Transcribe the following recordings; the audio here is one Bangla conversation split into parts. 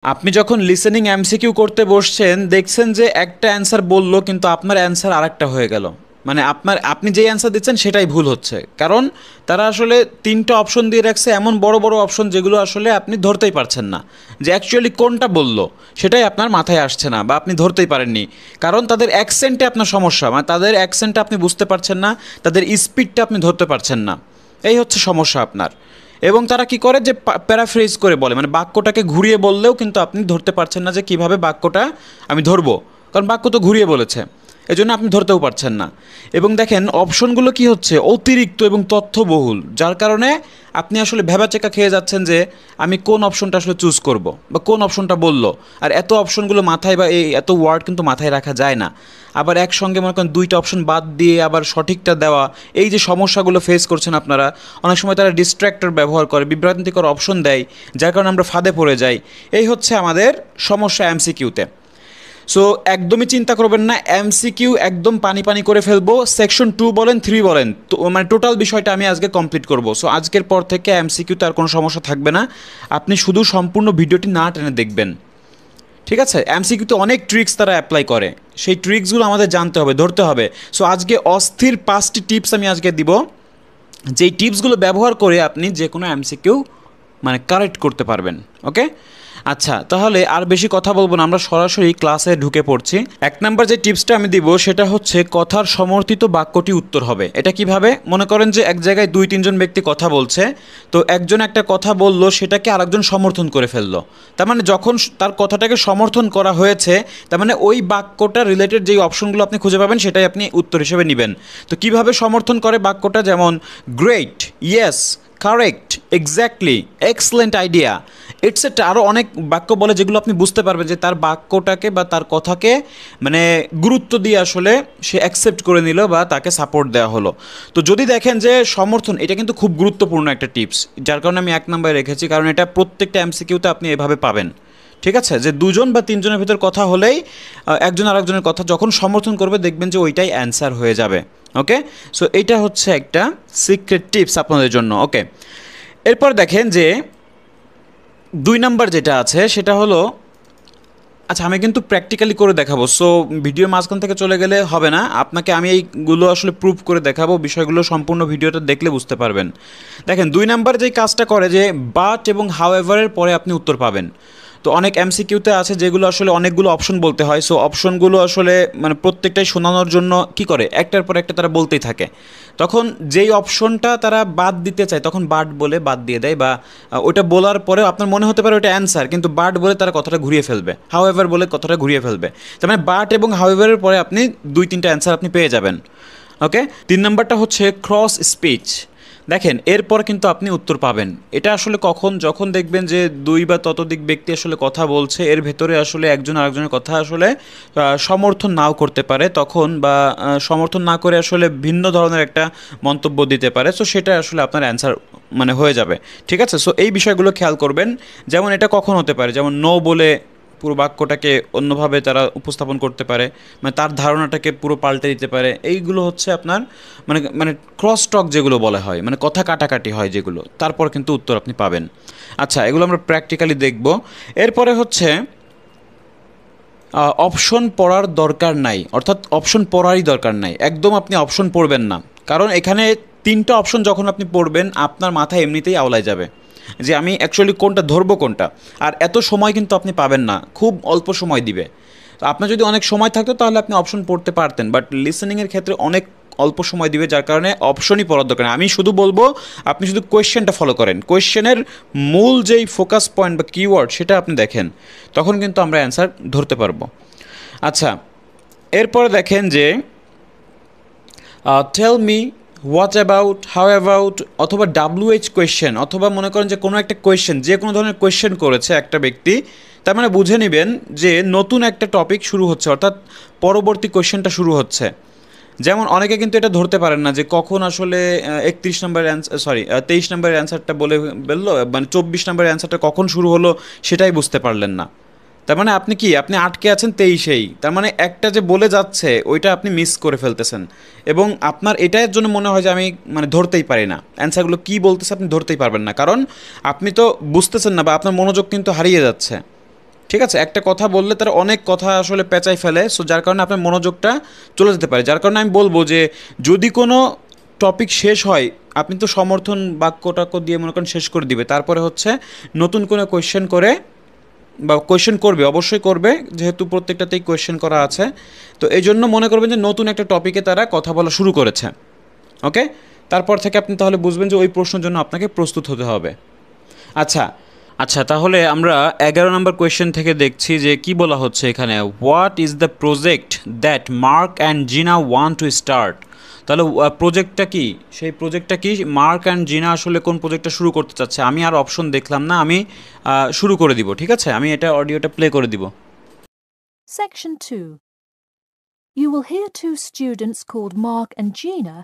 আপনি যখন লিসেনিং এমসিকিউ করতে বসছেন দেখছেন যে একটা অ্যান্সার বললো কিন্তু আপনার অ্যান্সার আরেকটা হয়ে গেল। মানে আপনি যেই অ্যান্সার দিচ্ছেন সেটাই ভুল হচ্ছে, কারণ তারা আসলে তিনটা অপশন দিয়ে রাখছে, এমন বড় বড় অপশন যেগুলো আসলে আপনি ধরতেই পারছেন না যে অ্যাকচুয়ালি কোনটা বললো, সেটাই আপনার মাথায় আসছে না বা আপনি ধরতেই পারেননি। কারণ তাদের অ্যাকসেন্টে আপনার সমস্যা, মানে তাদের অ্যাকসেন্টটা আপনি বুঝতে পারছেন না, তাদের স্পিডটা আপনি ধরতে পারছেন না। এই হচ্ছে সমস্যা আপনার। এবং তারা কি করে যে প্যারাফ্রেজ করে বলে, মানে বাক্যটাকে ঘুরিয়ে বললেও কিন্তু আপনি ধরতে পারছেন না যে কিভাবে বাক্যটা আমি ধরবো, কারণ বাক্য তো ঘুরিয়ে বলেছে, এজন্য আপনি ধরতেও পারছেন না। এবং দেখেন অপশনগুলো কি হচ্ছে অতিরিক্ত এবং তথ্যবহুল, যার কারণে আপনি আসলে ভেবাচেকা খেয়ে যাচ্ছেন যে আমি কোন অপশনটা আসলে চুজ করব বা কোন অপশনটা বলল। আর এত অপশনগুলো মাথায় বা এই এত ওয়ার্ড কিন্তু মাথায় রাখা যায় না। আবার একসঙ্গে মনে করেন দুইটা অপশন বাদ দিয়ে আবার সঠিকটা দেওয়া, এই যে সমস্যাগুলো ফেস করছেন আপনারা, অনেক সময় তারা ডিস্ট্র্যাক্টর ব্যবহার করে, বিভ্রান্তিকর অপশন দেয়, যার কারণে আমরা ফাঁদে পড়ে যাই। এই হচ্ছে আমাদের সমস্যা এমসিকিউতে। সো একদমই চিন্তা করবেন না, এমসিকিউ একদম পানি পানি করে ফেলবো, সেকশন 2 বলেন 3 বলেন তো, মানে টোটাল বিষয়টা আমি আজকে কমপ্লিট করব। সো আজকের পর থেকে এমসিকিউতে আর কোনো সমস্যা থাকবে না, আপনি শুধু সম্পূর্ণ ভিডিওটি না টেনে দেখবেন। ঠিক আছে, এমসিকিউতে অনেক ট্রিক্স তারা অ্যাপ্লাই করে, সেই ট্রিক্সগুলো আমাদের জানতে হবে, ধরতে হবে। সো আজকে অস্থির 5টি টিপস আমি আজকে দিব, যেই টিপসগুলো ব্যবহার করে আপনি যে কোনো এমসিকিউ মানে কারেক্ট করতে পারবেন। ওকে, আচ্ছা তাহলে আর বেশি কথা বলবো না, আমরা সরাসরি ক্লাসে ঢুকে পড়ছি। এক নাম্বার যে টিপসটা আমি দিব সেটা হচ্ছে কথার সমর্থিত বাক্যটি উত্তর হবে। এটা কিভাবে? মনে করেন যে এক জায়গায় 2-3 জন ব্যক্তি কথা বলছে, তো একজন একটা কথা বলল, সেটাকে আরেকজন সমর্থন করে ফেললো। তার মানে যখন তার কথাটাকে সমর্থন করা হয়েছে, তার মানে ওই বাক্যটা রিলেটেড যেই অপশনগুলো আপনি খুঁজে পাবেন সেটাই আপনি উত্তর হিসেবে নেবেন। তো কিভাবে সমর্থন করে বাক্যটা? যেমন great, yes, correct, exactly, excellent idea, etcetera. আরও অনেক বাক্য বলে যেগুলো আপনি বুঝতে পারবেন যে তার বাক্যটাকে বা তার কথাকে মানে গুরুত্ব দিয়ে আসলে সে অ্যাকসেপ্ট করে নিল বা তাকে সাপোর্ট দেওয়া হলো। তো যদি দেখেন যে সমর্থন, এটা কিন্তু খুব গুরুত্বপূর্ণ একটা টিপস, যার কারণে আমি 1 নম্বরে রেখেছি, কারণ এটা প্রত্যেকটা এমসিকিউতে আপনি এভাবে পাবেন। ঠিক আছে, যে 2 জন বা 3 জনের ভিতর কথা হলেই একজন আরেকজনের কথা যখন সমর্থন করবে দেখবেন যে ওইটাই অ্যান্সার হয়ে যাবে। ওকে, সো এইটা হচ্ছে একটা সিক্রেট টিপস আপনাদের জন্য। ওকে, এরপর দেখেন যে 2 নাম্বার যেটা আছে সেটা হলো, আচ্ছা আমি কিন্তু প্র্যাকটিক্যালি করে দেখাবো, সো ভিডিও মাঝখান থেকে চলে গেলে হবে না, আপনাকে আমি এইগুলো আসলে প্রুভ করে দেখাবো, বিষয়গুলো সম্পূর্ণ ভিডিওটা দেখলে বুঝতে পারবেন। দেখেন 2 নাম্বার যেই কাজটা করে যে বাট এবং হাউএভারের পরে আপনি উত্তর পাবেন। তো অনেক এমসিকিউতে আছে যেগুলো আসলে অনেকগুলো অপশন বলতে হয়, সো অপশনগুলো আসলে মানে প্রত্যেকটাই শোনানোর জন্য কি করে একটার পর একটা তারা বলতেই থাকে। তখন যেই অপশনটা তারা বাদ দিতে চায় তখন বাট বলে বাদ দিয়ে দেয়, বা ওইটা বলার পরেও আপনার মনে হতে পারে ওইটা অ্যান্সার, কিন্তু বাট বলে তারা কথাটা ঘুরিয়ে ফেলবে, হাউএভার বলে কথাটা ঘুরিয়ে ফেলবে। তার মানে বাট এবং হাউএভারের পরে আপনি 2-3টা অ্যান্সার আপনি পেয়ে যাবেন। ওকে, 3 নাম্বারটা হচ্ছে ক্রস স্পিচ। দেখেন এরপর কিন্তু আপনি উত্তর পাবেন। এটা আসলে কখন? যখন দেখবেন যে 2 বা ততোধিক ব্যক্তি আসলে কথা বলছে, এর ভেতরে আসলে একজন আরেকজনের কথা আসলে সমর্থন নাও করতে পারে তখন, বা সমর্থন না করে আসলে ভিন্ন ধরনের একটা মন্তব্য দিতে পারে, সো সেটা আসলে আপনার অ্যান্সার মানে হয়ে যাবে। ঠিক আছে, সো এই বিষয়গুলো খেয়াল করবেন। যেমন এটা কখন হতে পারে, যেমন নো বলে পুরো বাক্যটাকে অন্যভাবে তারা উপস্থাপন করতে পারে, মানে তার ধারণাটাকে পুরো পাল্টে দিতে পারে। এইগুলো হচ্ছে আপনার মানে মানে ক্রস টক যেগুলো বলা হয়, মানে কথা কাটাকাটি হয় যেগুলো, তারপর কিন্তু উত্তর আপনি পাবেন। আচ্ছা এগুলো আমরা প্র্যাকটিক্যালি দেখব। এরপরে হচ্ছে অপশন পড়ার দরকার নাই, অর্থাৎ অপশন পড়ারই দরকার নাই, একদম আপনি অপশন পড়বেন না। কারণ এখানে 3টা অপশন যখন আপনি পড়বেন আপনার মাথায় এমনিতেই আওলায় যাবে যে আমি অ্যাকচুয়ালি কোনটা ধরবো কোনটা। আর এত সময় কিন্তু আপনি পাবেন না, খুব অল্প সময় দিবে। তো আপনার যদি অনেক সময় থাকতো তাহলে আপনি অপশন পড়তে পারতেন, বাট লিসেনিংয়ের ক্ষেত্রে অনেক অল্প সময় দিবে, যার কারণে অপশনই পড়ার দরকার নেই। আমি শুধু বলবো আপনি শুধু কোয়েশ্চেনটা ফলো করেন, কোয়েশ্চেনের মূল যেই ফোকাস পয়েন্ট বা কিওয়ার্ড সেটা আপনি দেখেন, তখন কিন্তু আমরা অ্যান্সার ধরতে পারবো। আচ্ছা এরপরে দেখেন যে tell me, what about, how about, অথবা WH কোয়েশ্চেন, অথবা মনে করেন যে কোনো একটা কোয়েশ্চেন, যে কোনো ধরনের কোয়েশ্চেন করেছে একটা ব্যক্তি, তার মানে বুঝে নেবেন যে নতুন একটা টপিক শুরু হচ্ছে, অর্থাৎ পরবর্তী কোয়েশ্চেনটা শুরু হচ্ছে। যেমন অনেকে কিন্তু এটা ধরতে পারেন না যে কখন আসলে 31 নম্বরের অ্যান্সার, সরি 23 নম্বরের অ্যান্সারটা বলে বললো, মানে 24 নম্বরের অ্যান্সারটা কখন শুরু হলো সেটাই বুঝতে পারলেন না। তার মানে আপনি কি আপনি আটকে আছেন 23-এই, তার মানে একটা যে বলে যাচ্ছে ওইটা আপনি মিস করে ফেলতেছেন। এবং আপনার এটার জন্য মনে হয় যে আমি মানে ধরতেই পারি না অ্যান্সারগুলো কী বলতেছে, আপনি ধরতেই পারবেন না, কারণ আপনি তো বুঝতেছেন না বা আপনার মনোযোগ কিন্তু হারিয়ে যাচ্ছে। ঠিক আছে, একটা কথা বললে তারা অনেক কথা আসলে পেঁচাই ফেলে, সো যার কারণে আপনার মনোযোগটা চলে যেতে পারে। যার কারণে আমি বলবো যে যদি কোনো টপিক শেষ হয়, আপনি তো সমর্থন বাক্যটাক্য দিয়ে মনে করেন শেষ করে দিবে, তারপরে হচ্ছে নতুন কোনো কোয়েশ্চেন করে বা কোয়েশ্চেন করবে, অবশ্যই করবে, যেহেতু প্রত্যেকটাতেই কোয়েশ্চেন করা আছে। তো এই জন্য মনে করবেন যে নতুন একটা টপিকে তারা কথা বলা শুরু করেছে। ওকে, তারপর থেকে আপনি তাহলে বুঝবেন যে ওই প্রশ্নের জন্য আপনাকে প্রস্তুত হতে হবে। আচ্ছা, আচ্ছা, তাহলে আমরা 11 নম্বর কোয়েশ্চেন থেকে দেখছি যে কি বলা হচ্ছে এখানে, what is the project that mark and জিনা ওয়ান্ট টু স্টার্ট। তাহলে প্রজেক্টটা কি, সেই প্রজেক্টটা কি, মার্ক অ্যান্ড জিনা আসলে কোন প্রজেক্টটা শুরু করতে চাচ্ছে। আমি আর অপশন দেখলাম না, আমি শুরু করে দিব। ঠিক আছে, আমি এটা অডিওটা প্লে করে দিব। Section 2. You will hear two students called Mark and Gina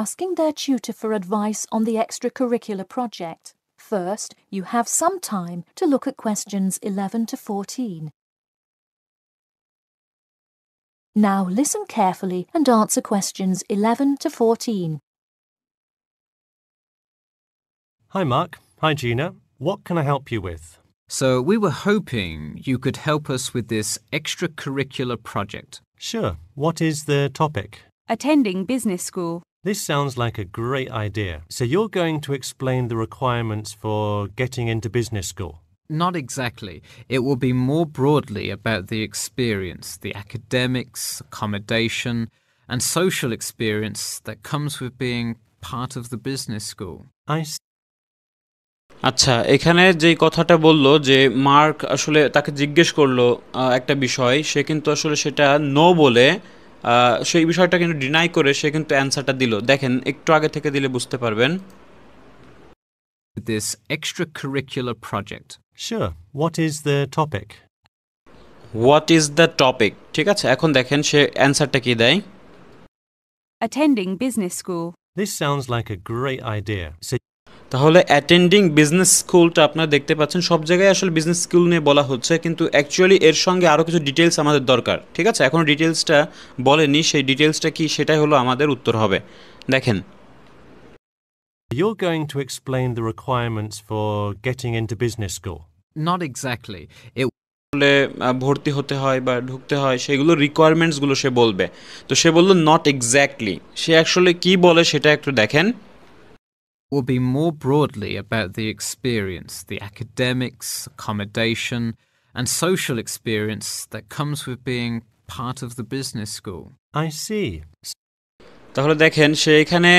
asking their tutor for advice on the extracurricular project. First, you have some time to look at questions 11 to 14. Now listen carefully and answer questions 11 to 14. Hi Mark. Hi Gina. What can I help you with? So we were hoping you could help us with this extracurricular project. Sure. What is the topic? Attending business school. This sounds like a great idea. So you're going to explain the requirements for getting into business school? Not exactly. It will be more broadly about the experience, the academics, accommodation, and social experience that comes with being part of the business school. I আচ্ছা, এখানে যেই কথাটা বললো যে মার্ক আসলে তাকে জিজ্ঞেস করলো একটা বিষয়, সে কিন্তু আসলে সেটা নো বলে সেই বিষয়টা কিন্তু ডিনাই করে সে কিন্তু অ্যান্সারটা দিল। দেখেন, একটু আগে থেকে দিলে বুঝতে পারবেন। This extracurricular project. Sure. What is the topic? What is the topic. ঠিক আছে, এখন দেখেন সে অ্যান্সারটা কি দেয়। Attending business school. This sounds like a great idea. So তাহলে অ্যাটেন্ডিং বিজনেস স্কুলটা আপনারা দেখতে পাচ্ছেন সব জায়গায় আসলে বিজনেস স্কুল নিয়ে বলা হচ্ছে, কিন্তু অ্যাকচুয়ালি এর সঙ্গে আরও কিছু ডিটেলস আমাদের দরকার। ঠিক আছে, এখন ডিটেলসটা বলেনি, সেই ডিটেলসটা কি সেটাই হলো আমাদের উত্তর হবে। দেখেন, you're going to explain the requirements for getting into business school? Not exactly. It আসলে ভর্তি হতে হয় বা ঢুকতে হয় সেগুলো রিকোয়ারমেন্টসগুলো সে বলবে। তো সে বলল নট এক্স্যাক্টলি, সে আসলে কি বলে সেটা একটু দেখেন। will be more broadly about the experience, the academics, accommodation, and social experience that comes with being part of the business school. I see. তাহলে দেখেন সে এখানে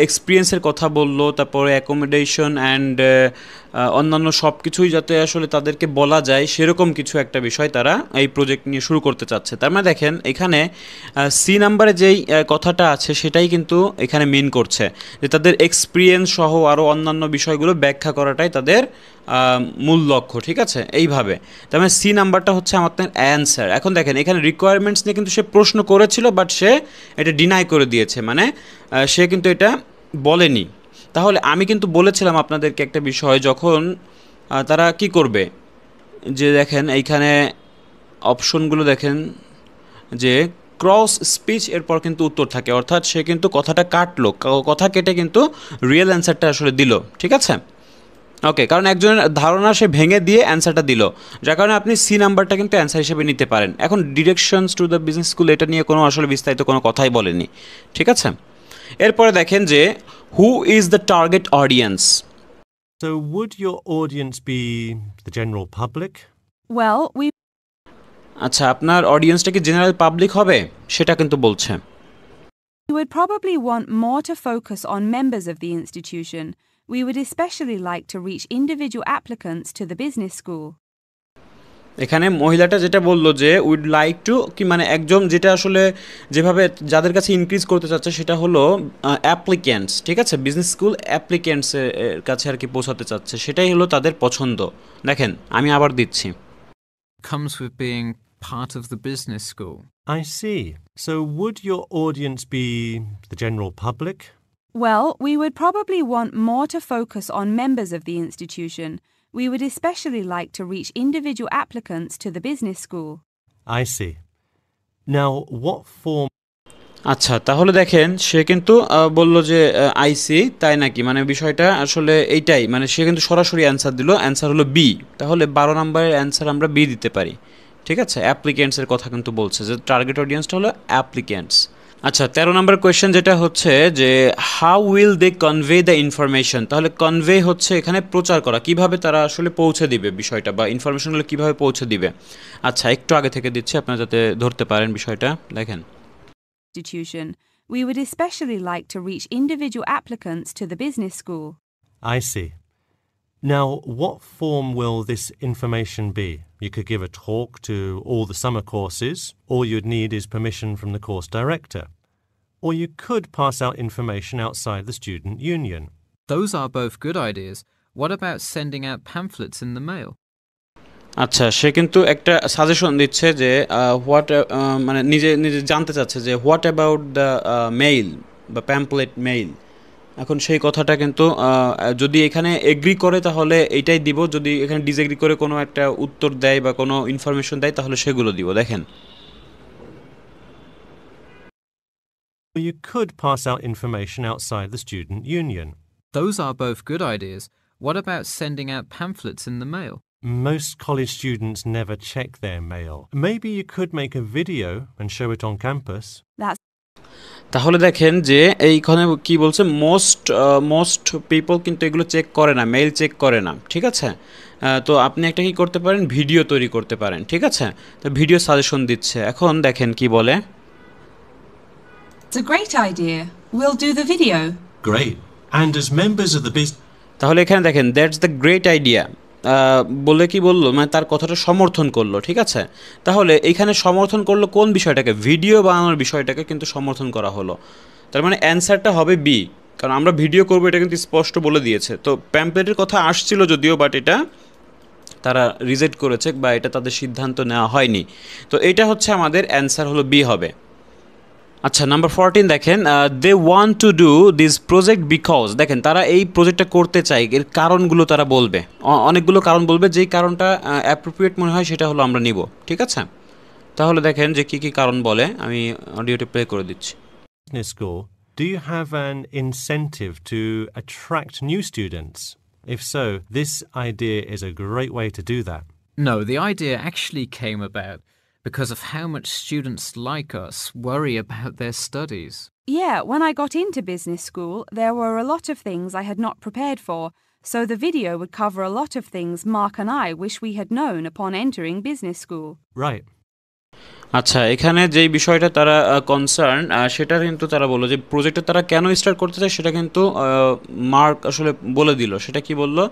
এক্সপিরিয়েন্সের কথা বলল, তারপরে অ্যাকোমোডেশন অ্যান্ড অন্যান্য সব কিছুই যাতে আসলে তাদেরকে বলা যায় সেরকম কিছু একটা বিষয় তারা এই প্রজেক্ট নিয়ে শুরু করতে চাচ্ছে। তার মানে দেখেন এখানে সি নাম্বারে যেই কথাটা আছে সেটাই কিন্তু এখানে মিন করছে যে তাদের এক্সপিরিয়েন্স সহ আরও অন্যান্য বিষয়গুলো ব্যাখ্যা করাটাই তাদের মূল লক্ষ্য। ঠিক আছে, এইভাবে তার মানে সি নাম্বারটা হচ্ছে আমাদের অ্যান্সার। এখন দেখেন এখানে রিকোয়ারমেন্টস নিয়ে কিন্তু সে প্রশ্ন করেছিল, বাট সে এটা ডিনাই করে দিয়েছে, মানে সে কিন্তু এটা বলেনি। তাহলে আমি কিন্তু বলেছিলাম আপনাদেরকে একটা বিষয়, যখন তারা কি করবে, যে দেখেন এইখানে অপশনগুলো দেখেন যে ক্রস স্পিচ এরপর কিন্তু উত্তর থাকে, অর্থাৎ সে কিন্তু কথাটা কাটলো, কথা কেটে কিন্তু রিয়েল অ্যান্সারটা আসলে দিল। ঠিক আছে, ওকে, কারণ একজনের ধারণা সে ভেঙে দিয়ে অ্যান্সারটা দিল, যার কারণে আপনি সি নাম্বারটা কিন্তু অ্যান্সার হিসেবে নিতে পারেন। এখন directions to the business school এটা নিয়ে কোনো আসলে বিস্তারিত কোনো কথাই বলেনি। ঠিক আছে, এরপরে দেখেন যে who is the target audience. So would your audience be the general public? Well, we আচ্ছা, আপনার অডিয়েন্সটা কি জেনারেল পাবলিক হবে সেটা কিন্তু বলছে। would probably want more to focus on members of the institution. We would especially like to reach individual applicants to the business school. এখানে মহিলাটা যেটা বললো যে উইড লাইক টু, কি মানে একজন যেটা আসলে যেভাবে যাদের কাছে ইনক্রিজ করতে চাচ্ছে সেটা হলো অ্যাপ্লিক্যান্টস। ঠিক আছে, বিজনেস স্কুল অ্যাপ্লিক্যান্টসের কাছে আর কি পৌঁছাতে চাচ্ছে, সেটাই হলো তাদের পছন্দ। দেখেন আমি আবার দিচ্ছি, comes with being part of the business school. I see. So would your audience be the general public? Well, we would probably want more to focus on members of the institution. We would especially like to reach individual applicants to the business school. I see. Now, what form... আচ্ছা, তাহলে দেখেন সে কিন্তু বলল যে আইসি, তাই নাকি, মানে বিষয়টা আসলে এইটাই, মানে সে কিন্তু সরাসরি অ্যান্সার দিল, অ্যান্সার হলো বি। তাহলে 12 নম্বরের অ্যান্সার আমরা বি দিতে পারি। ঠিক আছে, অ্যাপ্লিকেন্টসের কথা কিন্তু বলছে যে টার্গেট অডিয়েন্সটা হলো অ্যাপ্লিকেন্টস। আচ্ছা, 13 নম্বর কোয়েশ্চেন যেটা হচ্ছে যে how will they convey the information. তাহলে কনভে হচ্ছে এখানে প্রচার করা, কিভাবে তারা আসলে পৌঁছে দিবে বিষয়টা বা ইনফরমেশনগুলো কিভাবে পৌঁছে দিবে। আচ্ছা, একটু আগে থেকে দিচ্ছি আপনারা যাতে ধরতে পারেন বিষয়টা। দেখেন, Institution, we would especially like to reach individual applicants to the business school. I see. Now, what form will this information be? You could give a talk to all the summer courses. All you'd need is permission from the course director. Or you could pass out information outside the student union. Those are both good ideas. What about sending out pamphlets in the mail? আচ্ছা, সে কিন্তু একটা সাজেশন দিচ্ছে যে হোয়াট, মানে নিজে নিজে জানতে চাচ্ছে যে হোয়াট অ্যাবাউট দ্য মেইল বা প্যাম্পলেট মেইল। এখন সেই কথাটা কিন্তু যদি এখানে এগ্রি করে তাহলে এইটাই দিব, যদি এখানে ডিসএগ্রি করে কোনো একটা উত্তর দেয় বা কোনো ইনফরমেশন দেয় তাহলে সেগুলো দিব। দেখেন, Or you could pass out information outside the student union. Those are both good ideas. What about sending out pamphlets in the mail? Most college students never check their mail. Maybe you could make a video and show it on campus. That's তাহলে দেখেন যে এইখানে কি বলছে, মোস্ট পিপল কিন্তু এগুলো চেক করে না, মেইল চেক করে না। ঠিক আছে, তো আপনি একটা কি করতে পারেন, ভিডিও তৈরি করতে পারেন। ঠিক আছে, তো ভিডিও সাজেশন দিচ্ছে। এখন দেখেন কি বলে। It's a great idea. We'll do the video. Great. And as members of the business... তাহলে এখানে দেখেন দ্যাটস দ্য গ্রেট আইডিয়া বলে কি বললো, মানে তার কথাটা সমর্থন করলো। ঠিক আছে, তাহলে এইখানে সমর্থন করলো কোন বিষয়টাকে, ভিডিও বানানোর বিষয়টাকে কিন্তু সমর্থন করা হলো। তার মানে অ্যান্সারটা হবে বি, কারণ আমরা ভিডিও করবো এটা কিন্তু স্পষ্ট বলে দিয়েছে। তো প্যাম্পলেটের কথা আসছিল যদিও, বাট এটা তারা রিজেক্ট করেছে বা এটা তাদের সিদ্ধান্ত নেওয়া হয়নি। তো এটা হচ্ছে আমাদের অ্যান্সার হলো বি হবে। আচ্ছা, নাম্বার 14 দেখেন, they want to do this project because. দেখেন তারা এই প্রজেক্টটা করতে চায়, এর কারণগুলো তারা বলবে, অনেকগুলো কারণ বলবে, যেই কারণটা অ্যাপ্রোপ্রিয়েট মনে হয় সেটা হলো আমরা নিব। ঠিক আছে, তাহলে দেখেন যে কী কী কারণ বলে, আমি অডিওটি প্লে করে দিচ্ছি। Business school, do you have an incentive to attract new students? If so, this idea is a great way to do that. No, the idea actually came about because of how much students like us worry about their studies. Yeah, when I got into business school, there were a lot of things I had not prepared for, so the video would cover a lot of things Mark and I wish we had known upon entering business school. Right. আচ্ছা, এখানে যেই বিষয়টা তারা কনসার্ন, সেটা কিন্তু তারা বললো যে প্রজেক্টটা তারা কেন স্টার্ট করতে চায় সেটা কিন্তু মার্ক আসলে বলে দিল। সেটা কি বললো,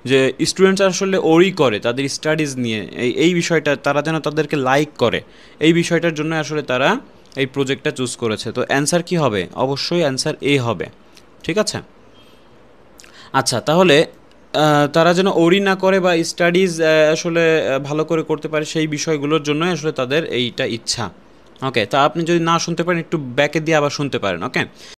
যে স্টুডেন্টস আসলে ওরি করে তাদের স্টাডিজ নিয়ে, এই বিষয়টা তারা যেন তাদেরকে লাইক করে, এই বিষয়টার জন্য আসলে তারা এই প্রজেক্টটা চুজ করেছে। তো অ্যান্সার কি হবে, অবশ্যই অ্যান্সার এ হবে। ঠিক আছে, আচ্ছা তাহলে তারা যেন ওরি না করে বা স্টাডিজ আসলে ভালো করে করতে পারে, সেই বিষয়গুলোর জন্যই আসলে তাদের এইটা ইচ্ছা। ওকে, তা আপনি যদি না শুনতে পারেন একটু ব্যাকে দিয়ে আবার শুনতে পারেন। ওকে।